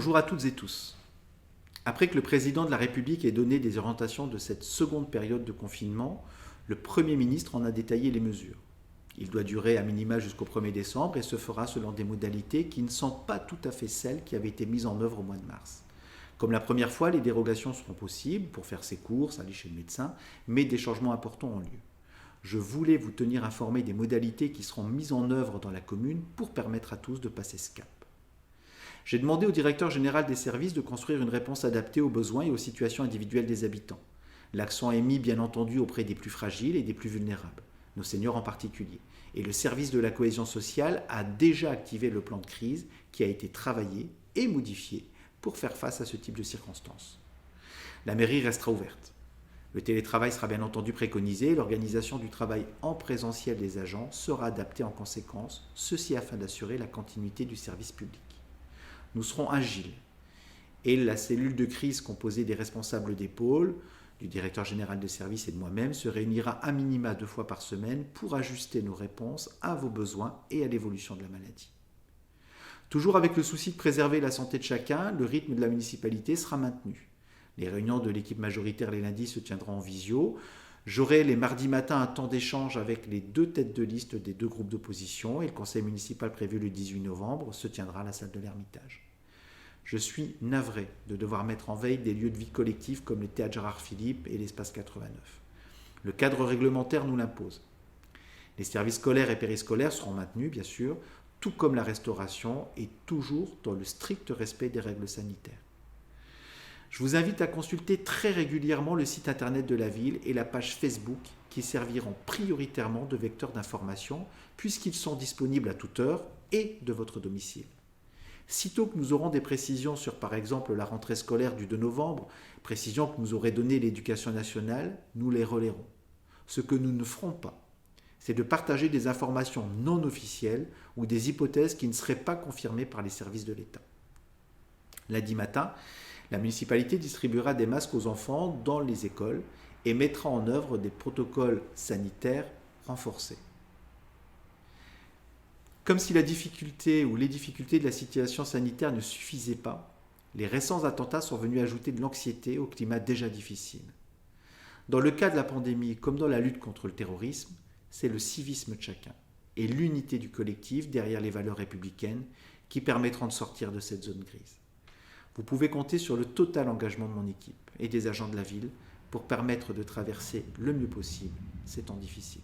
Bonjour à toutes et tous. Après que le président de la République ait donné des orientations de cette seconde période de confinement, le Premier ministre en a détaillé les mesures. Il doit durer à minima jusqu'au 1er décembre et se fera selon des modalités qui ne sont pas tout à fait celles qui avaient été mises en œuvre au mois de mars. Comme la première fois, les dérogations seront possibles pour faire ses courses, aller chez le médecin, mais des changements importants ont lieu. Je voulais vous tenir informé des modalités qui seront mises en œuvre dans la commune pour permettre à tous de passer ce cap. J'ai demandé au directeur général des services de construire une réponse adaptée aux besoins et aux situations individuelles des habitants. L'accent est mis bien entendu auprès des plus fragiles et des plus vulnérables, nos seniors en particulier. Et le service de la cohésion sociale a déjà activé le plan de crise qui a été travaillé et modifié pour faire face à ce type de circonstances. La mairie restera ouverte. Le télétravail sera bien entendu préconisé et l'organisation du travail en présentiel des agents sera adaptée en conséquence, ceci afin d'assurer la continuité du service public. Nous serons agiles et la cellule de crise composée des responsables des pôles, du directeur général de service et de moi-même se réunira à minima 2 fois par semaine pour ajuster nos réponses à vos besoins et à l'évolution de la maladie. Toujours avec le souci de préserver la santé de chacun, le rythme de la municipalité sera maintenu. Les réunions de l'équipe majoritaire les lundis se tiendront en visio. J'aurai les mardis matins un temps d'échange avec les 2 têtes de liste des 2 groupes d'opposition et le conseil municipal prévu le 18 novembre se tiendra à la salle de l'Ermitage. Je suis navré de devoir mettre en veille des lieux de vie collectifs comme les théâtres Gérard Philippe et l'espace 89. Le cadre réglementaire nous l'impose. Les services scolaires et périscolaires seront maintenus, bien sûr, tout comme la restauration et toujours dans le strict respect des règles sanitaires. Je vous invite à consulter très régulièrement le site internet de la ville et la page Facebook qui serviront prioritairement de vecteurs d'information puisqu'ils sont disponibles à toute heure et de votre domicile. Sitôt que nous aurons des précisions sur par exemple la rentrée scolaire du 2 novembre, précisions que nous aurait données l'Éducation nationale, nous les relayerons. Ce que nous ne ferons pas, c'est de partager des informations non officielles ou des hypothèses qui ne seraient pas confirmées par les services de l'État. Lundi matin, la municipalité distribuera des masques aux enfants dans les écoles et mettra en œuvre des protocoles sanitaires renforcés. Comme si la difficulté ou les difficultés de la situation sanitaire ne suffisaient pas, les récents attentats sont venus ajouter de l'anxiété au climat déjà difficile. Dans le cas de la pandémie comme dans la lutte contre le terrorisme, c'est le civisme de chacun et l'unité du collectif derrière les valeurs républicaines qui permettront de sortir de cette zone grise. Vous pouvez compter sur le total engagement de mon équipe et des agents de la ville pour permettre de traverser le mieux possible ces temps difficiles.